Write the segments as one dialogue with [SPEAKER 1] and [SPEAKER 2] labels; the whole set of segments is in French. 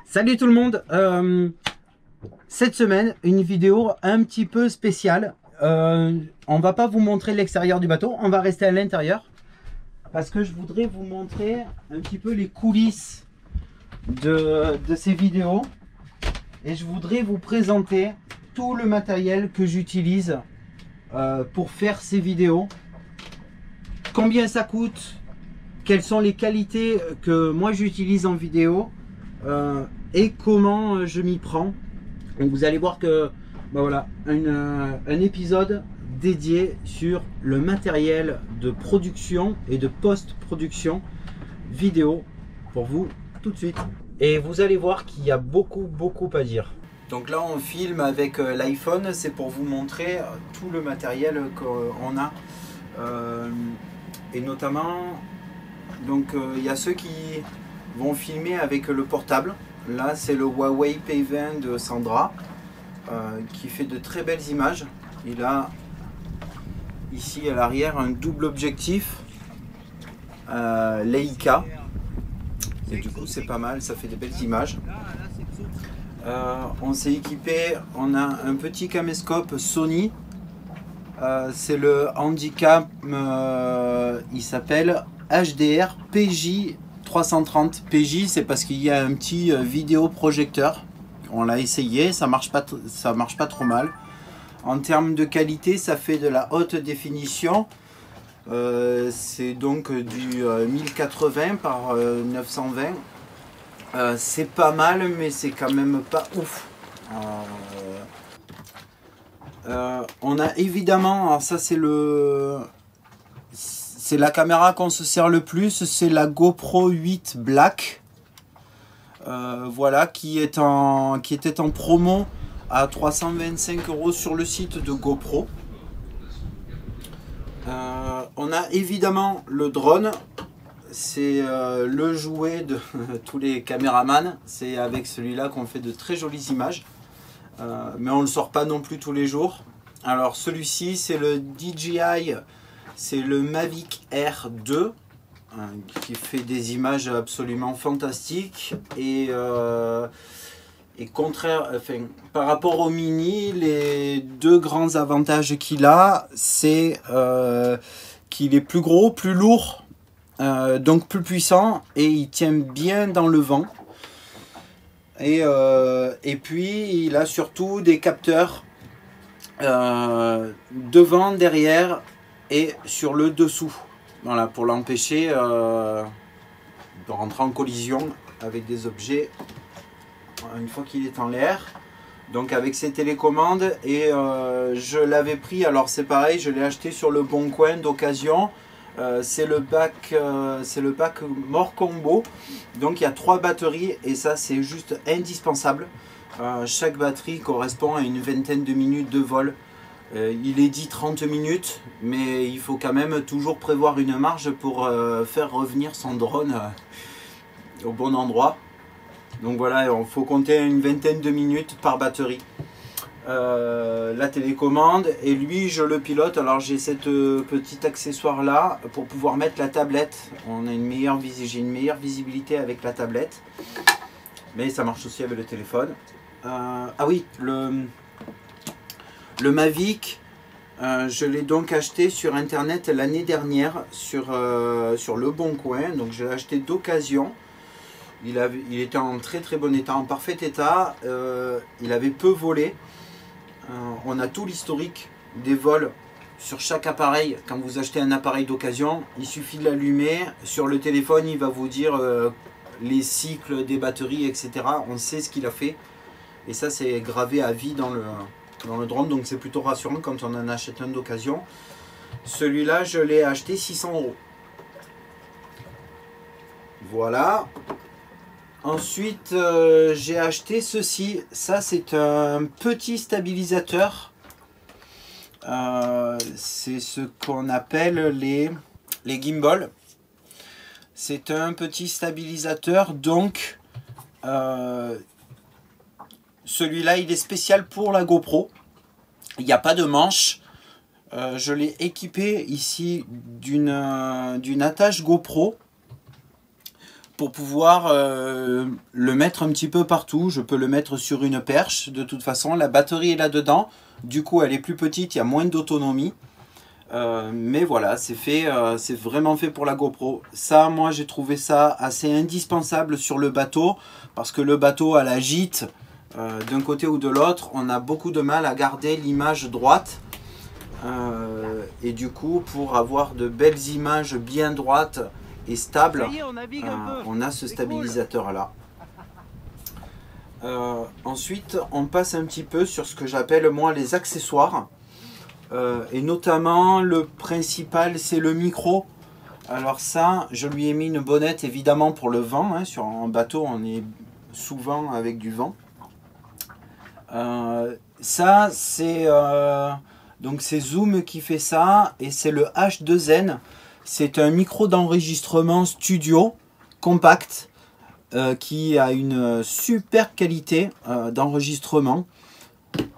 [SPEAKER 1] Salut tout le monde, cette semaine une vidéo un petit peu spéciale. On va pas vous montrer l'extérieur du bateau, on va rester à l'intérieur parce que je voudrais vous montrer un petit peu les coulisses de ces vidéos et je voudrais vous présenter tout le matériel que j'utilise pour faire ces vidéos, combien ça coûte, quelles sont les qualités que moi j'utilise en vidéo et comment je m'y prends. Donc vous allez voir que voilà un épisode dédié sur le matériel de production et de post-production vidéo pour vous tout de suite. Et vous allez voir qu'il y a beaucoup à dire. Donc là on filme avec l'iPhone, c'est pour vous montrer tout le matériel qu'on a et notamment donc il y a ceux qui vont filmer avec le portable. Là c'est le Huawei P20 de Sandra qui fait de très belles images. Il a ici à l'arrière un double objectif Leica et du coup c'est pas mal, ça fait de belles images. On s'est équipé, on a un petit caméscope Sony, c'est le Handicap, il s'appelle HDR PJ 330. PJ c'est parce qu'il y a un petit vidéoprojecteur. On l'a essayé, ça marche pas trop mal. En termes de qualité, ça fait de la haute définition. C'est donc du 1080 par 920. C'est pas mal, mais c'est quand même pas ouf. On a évidemment, alors ça c'est la caméra qu'on se sert le plus, c'est la GoPro 8 Black. Voilà, qui était en promo à 325 € sur le site de GoPro. On a évidemment le drone, c'est le jouet de tous les caméramans. C'est avec celui-là qu'on fait de très jolies images, mais on ne le sort pas non plus tous les jours. Alors celui-ci c'est le DJI, c'est le Mavic Air 2 qui fait des images absolument fantastiques et contraire, enfin, par rapport au Mini, les deux grands avantages qu'il a, c'est qu'il est plus gros, plus lourd, donc plus puissant, et il tient bien dans le vent. Et puis il a surtout des capteurs devant, derrière et sur le dessous. Voilà, pour l'empêcher de rentrer en collision avec des objets une fois qu'il est en l'air. Donc avec ses télécommandes, et je l'avais pris, alors c'est pareil, je l'ai acheté sur le Bon Coin d'occasion. C'est le pack More Combo, donc il y a 3 batteries et ça c'est juste indispensable. Chaque batterie correspond à une vingtaine de minutes de vol. Il est dit 30 minutes, mais il faut quand même toujours prévoir une marge pour faire revenir son drone au bon endroit. Donc voilà, il faut compter une vingtaine de minutes par batterie. La télécommande, et lui je le pilote. Alors j'ai cette petit accessoire là pour pouvoir mettre la tablette. On a j'ai une meilleure visibilité avec la tablette, mais ça marche aussi avec le téléphone. Ah oui, le Mavic, je l'ai donc acheté sur internet l'année dernière sur le Bon Coin. Donc je l'ai acheté d'occasion. Il était en très bon état, en parfait état. Il avait peu volé. On a tout l'historique des vols sur chaque appareil. Quand vous achetez un appareil d'occasion, il suffit de l'allumer. Sur le téléphone, il va vous dire les cycles des batteries, etc. On sait ce qu'il a fait. Et ça, c'est gravé à vie dans le drone. Donc c'est plutôt rassurant quand on en achète un d'occasion. Celui-là, je l'ai acheté 600 €. Voilà. Ensuite, j'ai acheté ceci. Ça, c'est un petit stabilisateur. C'est ce qu'on appelle les gimbals. C'est un petit stabilisateur. Donc, celui-là, il est spécial pour la GoPro. Il n'y a pas de manche. Je l'ai équipé ici d'une attache GoPro pour pouvoir le mettre un petit peu partout. Je peux le mettre sur une perche. De toute façon, la batterie est là-dedans. Du coup, elle est plus petite, il y a moins d'autonomie. Mais voilà, c'est fait, c'est vraiment fait pour la GoPro. Ça, moi, j'ai trouvé ça assez indispensable sur le bateau. Parce que le bateau, à la gîte, d'un côté ou de l'autre, on a beaucoup de mal à garder l'image droite. Et du coup, pour avoir de belles images bien droites et stables, on a ce stabilisateur là. Ensuite, on passe un petit peu sur ce que j'appelle moi les accessoires. Et notamment, le principal, c'est le micro. Alors ça, je lui ai mis une bonnette évidemment pour le vent. Hein. Sur un bateau, on est souvent avec du vent. Ça, c'est donc c'est Zoom qui fait ça. Et c'est le H2N. C'est un micro d'enregistrement studio compact qui a une super qualité d'enregistrement.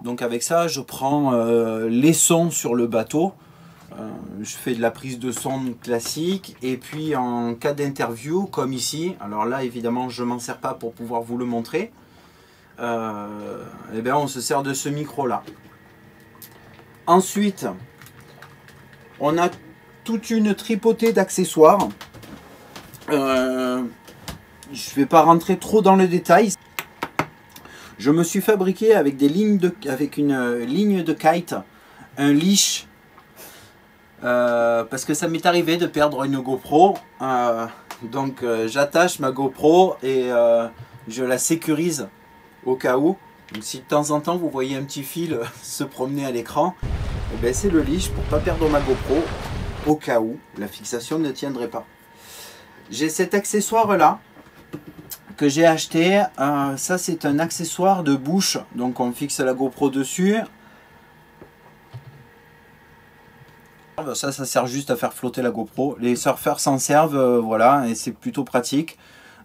[SPEAKER 1] Donc avec ça, je prends les sons sur le bateau. Je fais de la prise de son classique. Et puis en cas d'interview, comme ici, alors là évidemment je ne m'en sers pas pour pouvoir vous le montrer. Et bien on se sert de ce micro là. Ensuite, on a toute une tripotée d'accessoires. Je ne vais pas rentrer trop dans le détail. Je me suis fabriqué avec une ligne de kite, un leash, parce que ça m'est arrivé de perdre une GoPro. Donc j'attache ma GoPro et je la sécurise au cas où. Donc, si de temps en temps vous voyez un petit fil se promener à l'écran, eh c'est le leash pour ne pas perdre ma GoPro au cas où la fixation ne tiendrait pas. J'ai cet accessoire là que j'ai acheté. Ça c'est un accessoire de bouche, donc on fixe la GoPro dessus. Ça sert juste à faire flotter la GoPro. Les surfeurs s'en servent, voilà, et c'est plutôt pratique.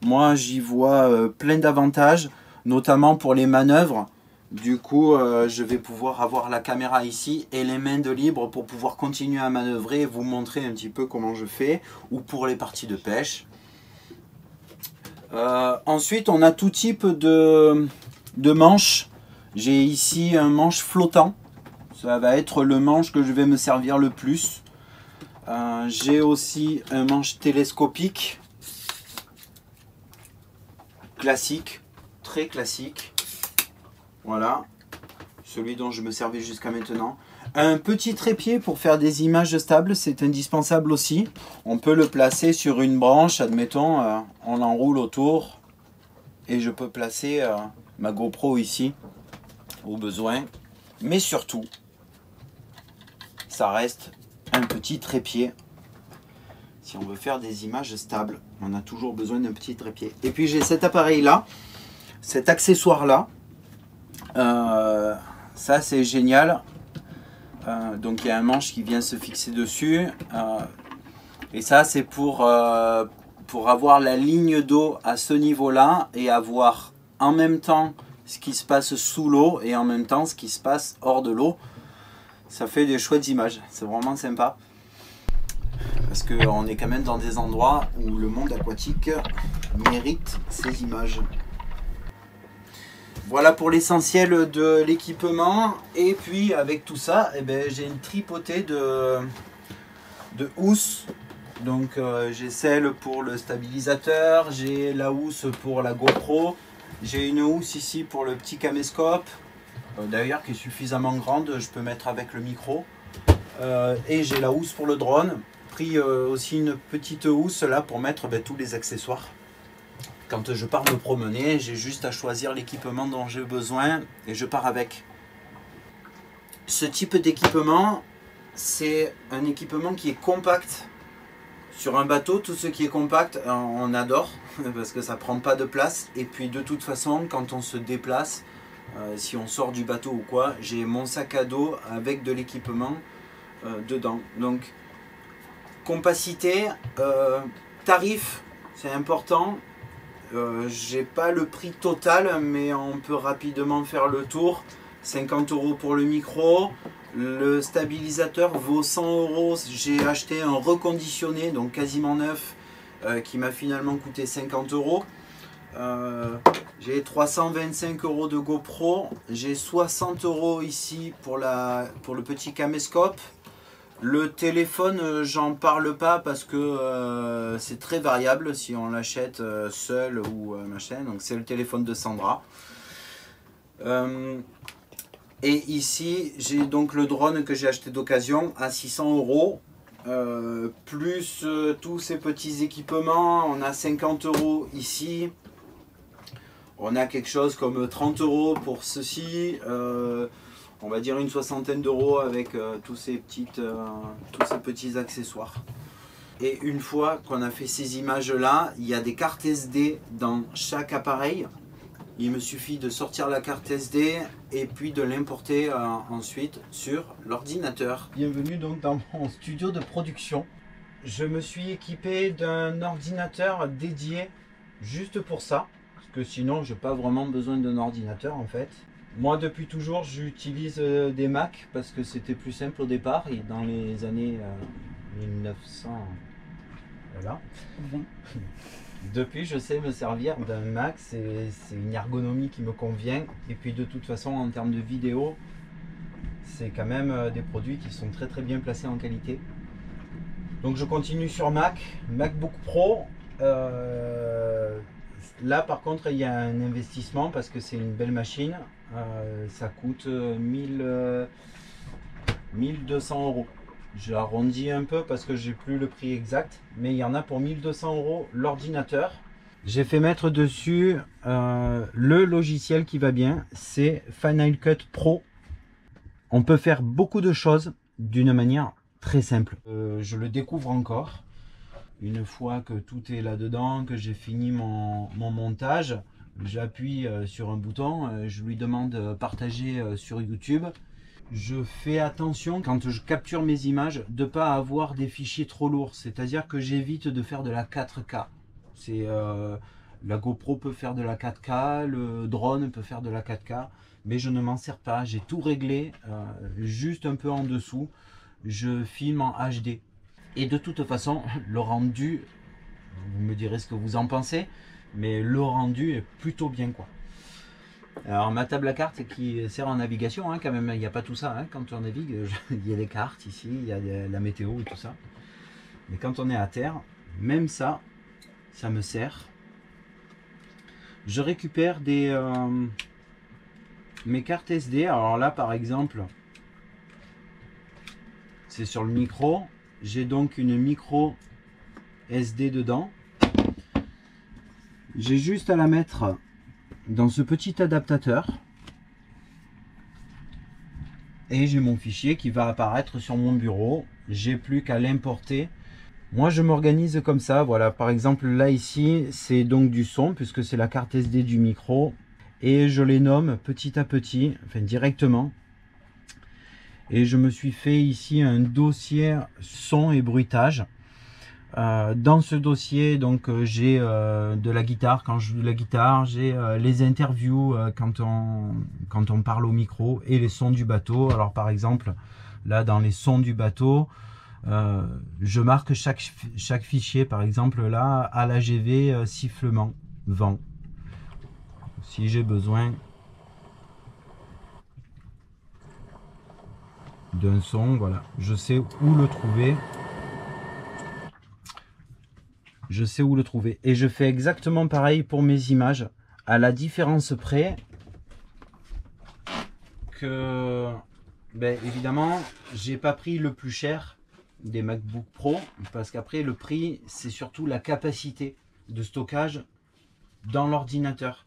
[SPEAKER 1] Moi j'y vois plein d'avantages, notamment pour les manœuvres. Du coup je vais pouvoir avoir la caméra ici et les mains de libre pour pouvoir continuer à manœuvrer et vous montrer un petit peu comment je fais, ou pour les parties de pêche. Ensuite, on a tout type de manches. J'ai ici un manche flottant. Ça va être le manche que je vais me servir le plus. J'ai aussi un manche télescopique. Classique. Très classique. Voilà. Celui dont je me servais jusqu'à maintenant. Un petit trépied pour faire des images stables, c'est indispensable aussi. On peut le placer sur une branche, admettons, on l'enroule autour et je peux placer ma GoPro ici au besoin. Mais surtout, ça reste un petit trépied. Si on veut faire des images stables, on a toujours besoin d'un petit trépied. Et puis j'ai cet appareil là, cet accessoire là. Ça c'est génial. Donc il y a un manche qui vient se fixer dessus. Et ça c'est pour avoir la ligne d'eau à ce niveau là et avoir en même temps ce qui se passe sous l'eau et en même temps ce qui se passe hors de l'eau. Ça fait des chouettes images, c'est vraiment sympa. Parce qu'on est quand même dans des endroits où le monde aquatique mérite ces images. Voilà pour l'essentiel de l'équipement. Et puis avec tout ça, j'ai une tripotée de housses. Donc j'ai celle pour le stabilisateur, j'ai la housse pour la GoPro, j'ai une housse ici pour le petit caméscope, d'ailleurs qui est suffisamment grande, je peux mettre avec le micro. Et j'ai la housse pour le drone, pris aussi une petite housse là pour mettre tous les accessoires. Quand je pars me promener, j'ai juste à choisir l'équipement dont j'ai besoin et je pars avec. Ce type d'équipement, c'est un équipement qui est compact. Sur un bateau, tout ce qui est compact, on adore parce que ça prend pas de place. Et puis de toute façon, quand on se déplace, si on sort du bateau ou quoi, j'ai mon sac à dos avec de l'équipement dedans. Donc, compacité, tarif, c'est important. J'ai pas le prix total, mais on peut rapidement faire le tour. 50 € pour le micro. Le stabilisateur vaut 100 €. J'ai acheté un reconditionné, donc quasiment neuf. qui m'a finalement coûté 50 euros. J'ai 325 euros de GoPro, j'ai 60 euros ici pour le petit caméscope. Le téléphone, j'en parle pas parce que c'est très variable si on l'achète seul ou machin. Donc c'est le téléphone de Sandra. Et ici j'ai donc le drone que j'ai acheté d'occasion à 600 euros. Plus tous ces petits équipements, on a 50 euros ici. On a quelque chose comme 30 euros pour ceci. On va dire une soixantaine d'euros avec tous ces petits accessoires. Et une fois qu'on a fait ces images là, il y a des cartes SD dans chaque appareil. Il me suffit de sortir la carte SD et puis de l'importer ensuite sur l'ordinateur. Bienvenue donc dans mon studio de production. Je me suis équipé d'un ordinateur dédié juste pour ça. Parce que sinon j'ai pas vraiment besoin d'un ordinateur en fait. Moi depuis toujours j'utilise des Mac parce que c'était plus simple au départ et dans les années 1900 voilà. Depuis je sais me servir d'un Mac, c'est une ergonomie qui me convient et puis de toute façon en termes de vidéo c'est quand même des produits qui sont très très bien placés en qualité. Donc je continue sur MacBook Pro. Là par contre il y a un investissement parce que c'est une belle machine. Ça coûte 1200 euros. Je arrondis un peu parce que j'ai plus le prix exact, mais il y en a pour 1200 euros l'ordinateur. J'ai fait mettre dessus le logiciel qui va bien, c'est Final Cut Pro. On peut faire beaucoup de choses d'une manière très simple. Je le découvre encore. Une fois que tout est là-dedans, que j'ai fini mon montage, j'appuie sur un bouton, je lui demande partager sur YouTube. Je fais attention quand je capture mes images de ne pas avoir des fichiers trop lourds, c'est-à-dire que j'évite de faire de la 4K. La GoPro peut faire de la 4K, le drone peut faire de la 4K, mais je ne m'en sers pas. J'ai tout réglé, juste un peu en dessous. Je filme en HD. Et de toute façon, le rendu, vous me direz ce que vous en pensez, mais le rendu est plutôt bien quoi. Alors ma table à cartes qui sert en navigation, hein, quand même, il n'y a pas tout ça, hein, quand on navigue, il y a des cartes ici, il y a la météo et tout ça. Mais quand on est à terre, même ça, ça me sert. Je récupère mes cartes SD, alors là par exemple, c'est sur le micro. J'ai donc une micro SD dedans. J'ai juste à la mettre dans ce petit adaptateur. Et j'ai mon fichier qui va apparaître sur mon bureau. J'ai plus qu'à l'importer. Moi je m'organise comme ça. Voilà, par exemple là ici, c'est donc du son puisque c'est la carte SD du micro. Et je les nomme petit à petit, enfin directement. Et je me suis fait ici un dossier son et bruitage. Dans ce dossier, donc j'ai de la guitare quand je joue de la guitare, j'ai les interviews quand on parle au micro et les sons du bateau. Alors par exemple, là dans les sons du bateau, je marque chaque fichier. Par exemple là, à l'AGV, sifflement, vent. Si j'ai besoin d'un son, voilà, je sais où le trouver. Je sais où le trouver. Et je fais exactement pareil pour mes images, à la différence près que, ben, évidemment, j'ai pas pris le plus cher des MacBook Pro, parce qu'après le prix, c'est surtout la capacité de stockage dans l'ordinateur.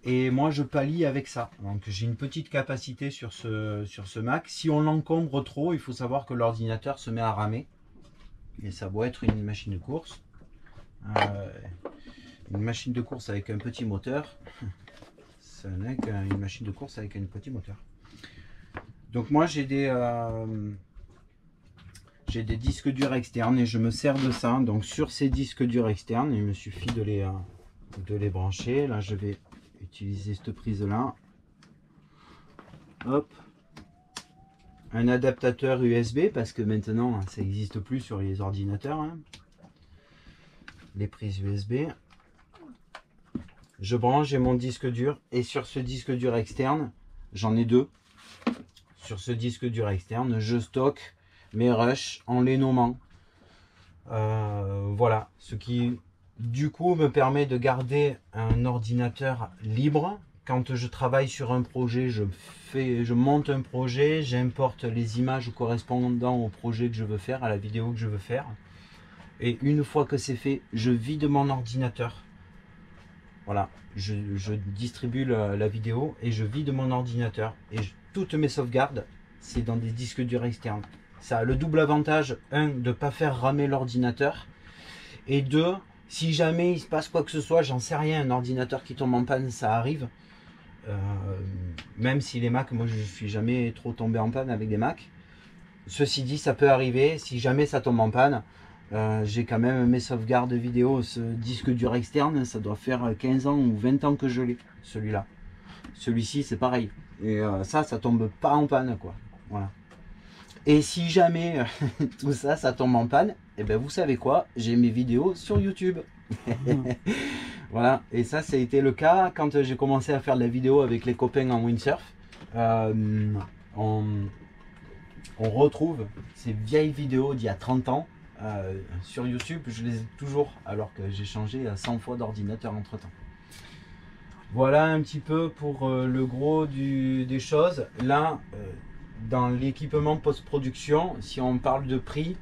[SPEAKER 1] Et moi, je pallie avec ça. Donc, j'ai une petite capacité sur ce Mac. Si on l'encombre trop, il faut savoir que l'ordinateur se met à ramer. Et ça doit être une machine de course. Une machine de course avec un petit moteur. Ça n'est qu'une machine de course avec un petit moteur. Donc moi j'ai des disques durs externes et je me sers de ça. Donc sur ces disques durs externes, il me suffit de les brancher. Là je vais utiliser cette prise là. Hop. Un adaptateur USB parce que maintenant ça n'existe plus sur les ordinateurs. Hein. les prises USB. Je branche, j'ai mon disque dur et sur ce disque dur externe, j'en ai deux. Sur ce disque dur externe, je stocke mes rushs en les nommant. Voilà, ce qui du coup me permet de garder un ordinateur libre. Quand je travaille sur un projet, je monte un projet, j'importe les images correspondant au projet que je veux faire, à la vidéo que je veux faire. Et une fois que c'est fait, je vide mon ordinateur. Voilà, je distribue la vidéo et je vide mon ordinateur. Et toutes mes sauvegardes, c'est dans des disques durs externes. Ça a le double avantage, un, de ne pas faire ramer l'ordinateur. Et deux, si jamais il se passe quoi que ce soit, j'en sais rien, un ordinateur qui tombe en panne, ça arrive. Même si les Mac, moi je suis jamais trop tombé en panne avec des Mac. Ceci dit, ça peut arriver, si jamais ça tombe en panne. J'ai quand même mes sauvegardes vidéo, ce disque dur externe, ça doit faire 15 ans ou 20 ans que je l'ai, celui-là. Celui-ci, c'est pareil. Et ça tombe pas en panne, quoi. Voilà. Et si jamais tout ça, ça tombe en panne, et ben vous savez quoi, j'ai mes vidéos sur YouTube. Voilà, et ça a été le cas quand j'ai commencé à faire de la vidéo avec les copains en windsurf. On retrouve ces vieilles vidéos d'il y a 30 ans. Sur YouTube, je les ai toujours, alors que j'ai changé 100 fois d'ordinateur entre temps. Voilà un petit peu pour le gros des choses. Là, dans l'équipement post-production, si on parle de prix,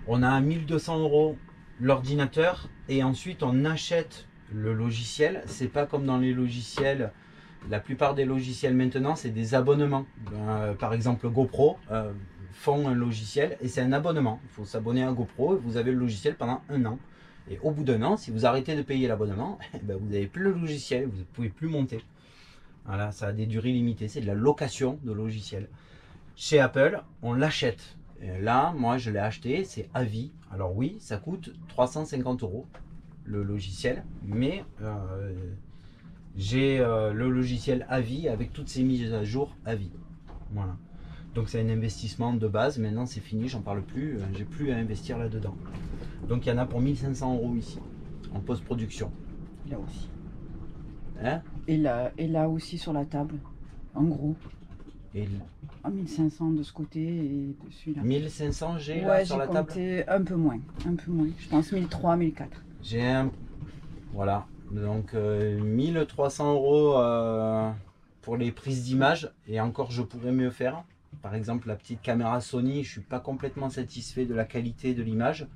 [SPEAKER 1] on a à 1200 € l'ordinateur et ensuite on achète le logiciel. C'est pas comme dans les logiciels, la plupart des logiciels maintenant, c'est des abonnements. Par exemple, GoPro font un logiciel et c'est un abonnement. Il faut s'abonner à GoPro et vous avez le logiciel pendant 1 an. Et au bout d'1 an, si vous arrêtez de payer l'abonnement, ben vous n'avez plus le logiciel, vous ne pouvez plus monter. Voilà, ça a des durées limitées, c'est de la location de logiciel. Chez Apple, on l'achète. Là, moi, je l'ai acheté, c'est à vie. Alors oui, ça coûte 350 € le logiciel, mais j'ai le logiciel à vie avec toutes ces mises à jour à vie. Voilà. Donc c'est un investissement de base, maintenant c'est fini, j'en parle plus, j'ai plus à investir là-dedans. Donc il y en a pour 1500 € ici, en post-production.
[SPEAKER 2] Là aussi.
[SPEAKER 1] Hein?
[SPEAKER 2] Et là aussi sur la table, en gros.
[SPEAKER 1] Et
[SPEAKER 2] 1500 de ce côté et de celui-là.
[SPEAKER 1] 1500 j'ai
[SPEAKER 2] ouais,
[SPEAKER 1] là sur la table.
[SPEAKER 2] Un peu moins, je pense 1300, 1400.
[SPEAKER 1] J'ai un... Voilà, donc 1300 € pour les prises d'image, et encore je pourrais mieux faire. Par exemple la petite caméra Sony, je suis pas complètement satisfait de la qualité de l'image,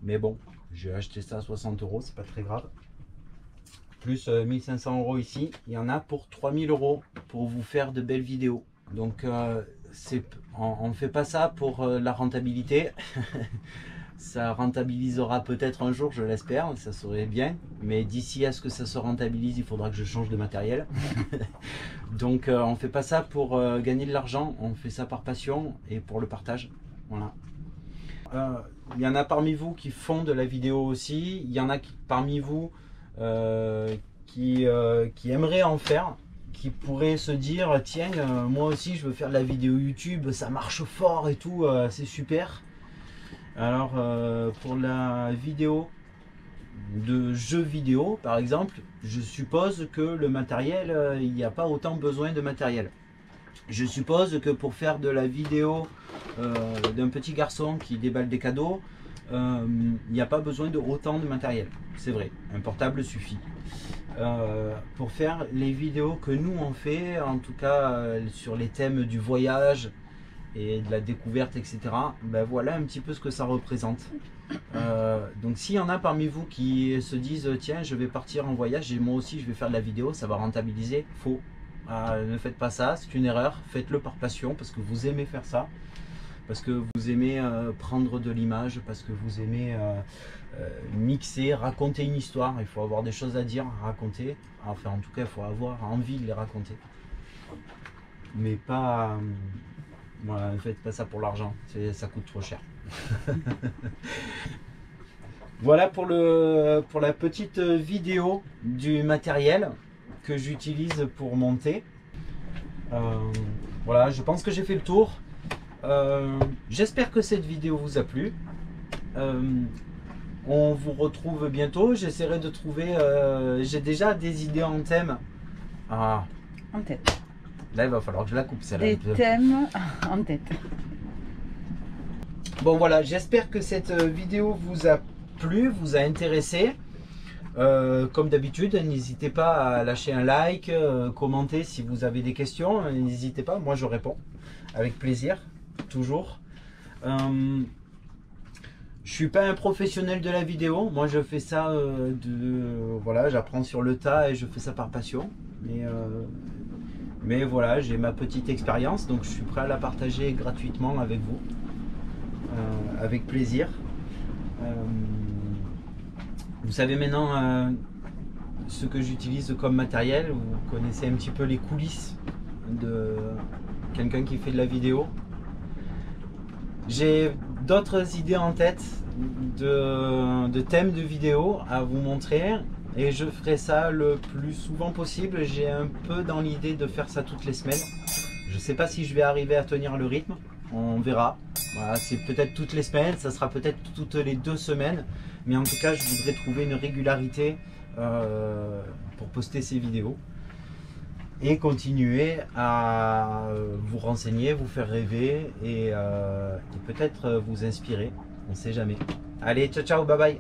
[SPEAKER 1] mais bon, j'ai acheté ça à 60 €, c'est pas très grave. Plus 1500 € ici, il y en a pour 3000 € pour vous faire de belles vidéos. Donc on ne fait pas ça pour la rentabilité. Ça rentabilisera peut-être un jour, je l'espère, ça serait bien. Mais d'ici à ce que ça se rentabilise, il faudra que je change de matériel. Donc on ne fait pas ça pour gagner de l'argent, on fait ça par passion et pour le partage. Voilà. Il y en a parmi vous qui font de la vidéo aussi. Il y en a parmi vous qui aimeraient en faire, qui pourraient se dire tiens, moi aussi je veux faire de la vidéo YouTube, ça marche fort et tout, c'est super. Alors pour la vidéo de jeux vidéo par exemple, je suppose que le matériel, il n'y a pas autant besoin de matériel. Je suppose que pour faire de la vidéo d'un petit garçon qui déballe des cadeaux, il n'y a pas besoin de autant de matériel. C'est vrai, un portable suffit. Pour faire les vidéos que nous on fait, en tout cas sur les thèmes du voyage et de la découverte, etc. Ben voilà un petit peu ce que ça représente. Donc s'il y en a parmi vous qui se disent tiens, je vais partir en voyage et moi aussi je vais faire de la vidéo, ça va rentabiliser, faux. Ne faites pas ça, c'est une erreur. Faites-le par passion parce que vous aimez faire ça, parce que vous aimez prendre de l'image, parce que vous aimez mixer, raconter une histoire. Il faut avoir des choses à dire, à raconter. Enfin, en tout cas, il faut avoir envie de les raconter. Mais pas... voilà, ne faites pas ça pour l'argent, ça coûte trop cher. Voilà pour la petite vidéo du matériel que j'utilise pour monter. Voilà, je pense que j'ai fait le tour. J'espère que cette vidéo vous a plu. On vous retrouve bientôt. J'essaierai de trouver... j'ai déjà des idées en thème. Ah,
[SPEAKER 2] En tête.
[SPEAKER 1] là, il va falloir que je la coupe, celle-là.
[SPEAKER 2] Des thèmes en tête.
[SPEAKER 1] Bon, voilà. J'espère que cette vidéo vous a plu, vous a intéressé. Comme d'habitude, n'hésitez pas à lâcher un like, commenter si vous avez des questions. N'hésitez pas, moi je réponds avec plaisir, toujours. Je suis pas un professionnel de la vidéo, moi je fais ça voilà, j'apprends sur le tas et je fais ça par passion. Mais voilà, j'ai ma petite expérience, donc je suis prêt à la partager gratuitement avec vous, avec plaisir. Vous savez maintenant ce que j'utilise comme matériel, vous connaissez un petit peu les coulisses de quelqu'un qui fait de la vidéo. J'ai d'autres idées en tête de thèmes de vidéo à vous montrer et je ferai ça le plus souvent possible. J'ai un peu dans l'idée de faire ça toutes les semaines. Je ne sais pas si je vais arriver à tenir le rythme, on verra. Voilà, c'est peut-être toutes les semaines, ça sera peut-être toutes les 2 semaines, mais en tout cas je voudrais trouver une régularité pour poster ces vidéos et continuer à vous renseigner, vous faire rêver et peut-être vous inspirer, on ne sait jamais. Allez, ciao ciao, bye bye.